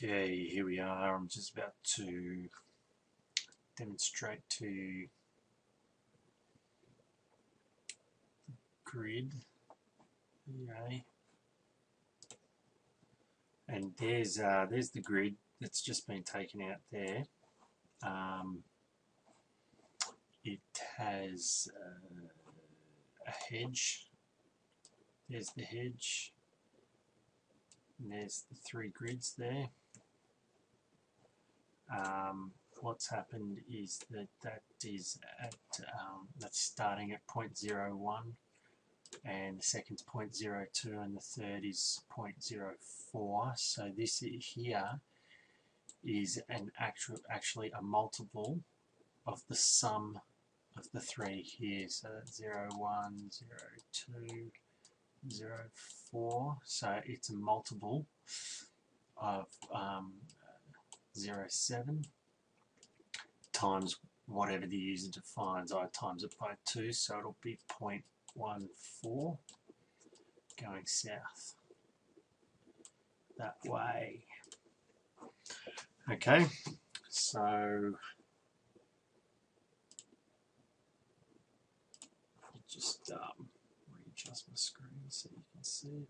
Okay, here we are. I'm just about to demonstrate to grid. Okay. And there's the grid that's just been taken out there. It has a hedge. There's the hedge. And there's the three grids there. What's happened is that is at that's starting at 0.01, and the second's 0.02, and the third is 0.04. So this here is an actually a multiple of the sum of the three here. So 0, 1, 0, 2, 0, 4. So it's a multiple of 0.7 times whatever the user defines. I times it by 2, so it'll be 0.14 going south that way. Okay, so just readjust my screen so you can see it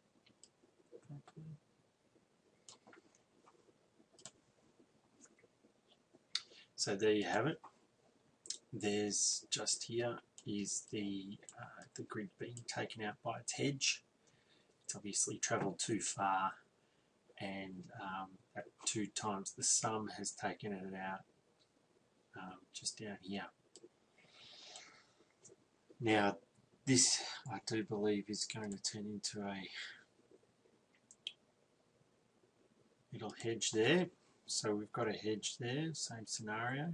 properly. So there you have it. There's just here is the grid being taken out by its hedge. It's obviously travelled too far, and at 2 times the sum has taken it out just down here. Now this, I do believe, is going to turn into a little hedge there. So we've got a hedge there, same scenario.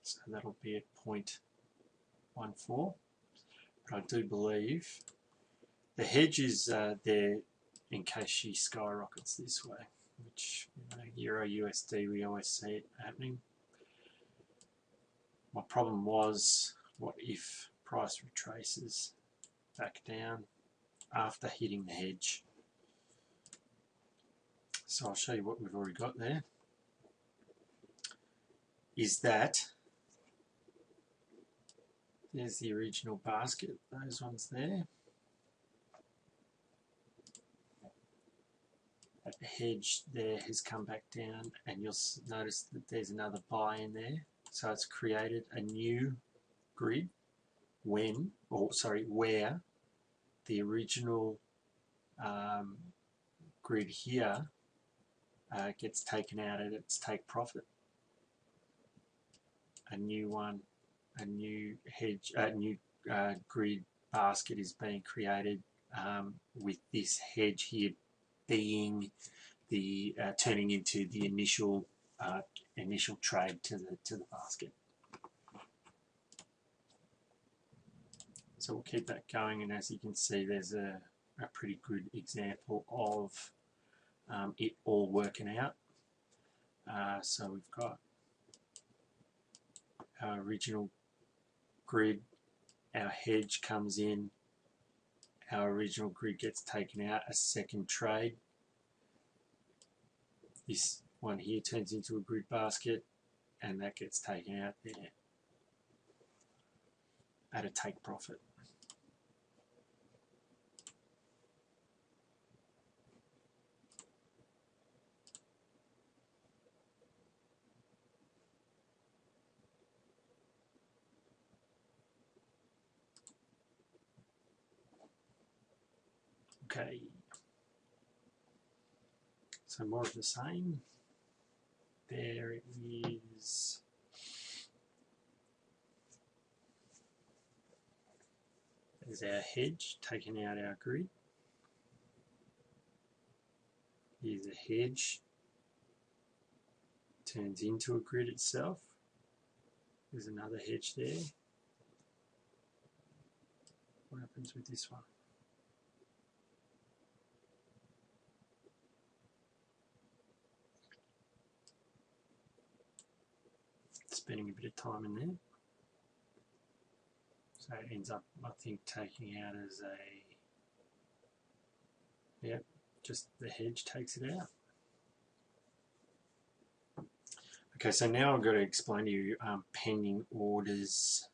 So that'll be at 0.14. But I do believe the hedge is there in case she skyrockets this way, which, you know, Euro USD, we always see it happening. My problem was, what if price retraces back down after hitting the hedge? So I'll show you what we've already got there. Is that there's the original basket, those ones there. That hedge there has come back down, and you'll notice that there's another buy in there. So it's created a new grid where the original grid here gets taken out at its take profit. A new one, a new hedge, new grid basket is being created with this hedge here being the turning into the initial trade to the basket. So we'll keep that going, and as you can see, there's a pretty good example of it all working out. So we've got our original grid, our hedge comes in, our original grid gets taken out, a second trade. This one here turns into a grid basket, and that gets taken out there at a take profit. Okay, so more of the same. There it is. There's our hedge taking out our grid. Here's a hedge, turns into a grid itself. There's another hedge there. What happens with this one? Spending a bit of time in there. So it ends up, I think, taking out as a, yep, just the hedge takes it out. Okay, so now I've got to explain to you pending orders.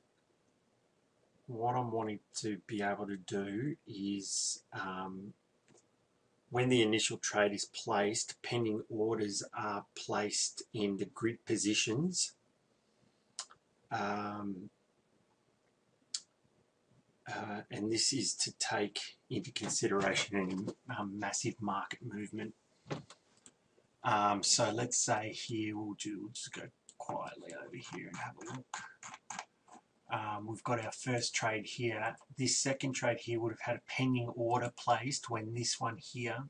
What I'm wanting to be able to do is when the initial trade is placed, pending orders are placed in the grid positions. And this is to take into consideration any massive market movement. So let's say here, we'll just go quietly over here and have a look. We've got our first trade here. This second trade here would have had a pending order placed when this one here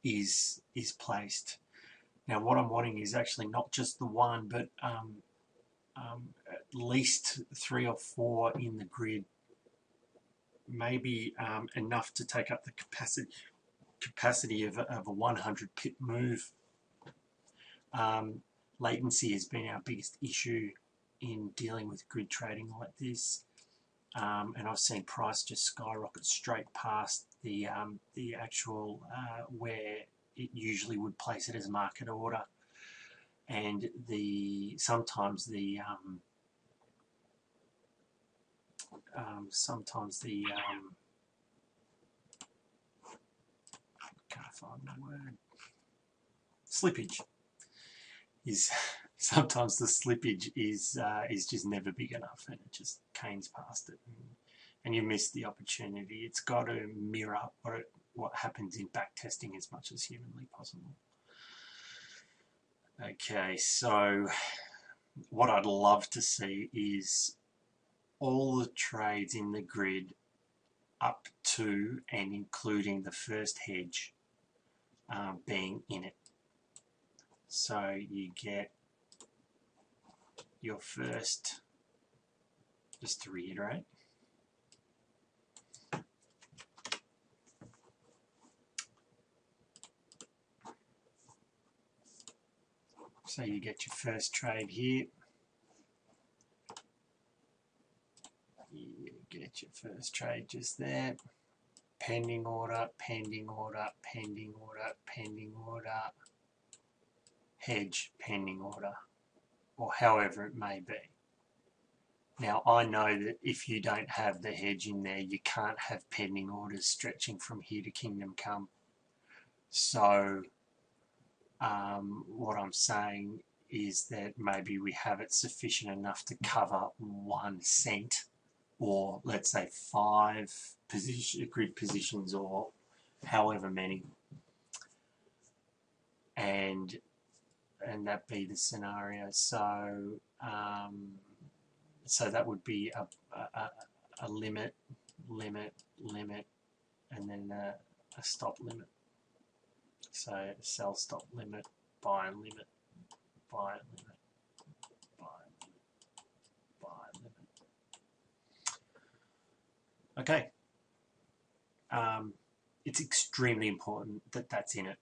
is placed. Now what I'm wanting is actually not just the one, but at least 3 or 4 in the grid, maybe enough to take up the capacity of a 100 pip move. Latency has been our biggest issue in dealing with grid trading like this, and I've seen price just skyrocket straight past the actual where it usually would place it as market order, and sometimes the can't find the word, slippage is sometimes the slippage is just never big enough, and it just canes past it, and you miss the opportunity. It's got to mirror what happens in back testing as much as humanly possible. Okay, so what I'd love to see is all the trades in the grid up to and including the first hedge being in it. So you get your first, just to reiterate, so you get your first trade here, you get your first trade just there, pending order, pending order, pending order, pending order, hedge, pending order, or however it may be. Now I know that if you don't have the hedge in there, you can't have pending orders stretching from here to kingdom come. So what I'm saying is that maybe we have it sufficient enough to cover 1 cent, or let's say 5 grid positions, or however many, and that be the scenario. So so that would be a limit, and then a stop limit. So sell, stop, limit, buy, limit, buy, limit, buy, limit, buy, limit. Okay. It's extremely important that that's in it.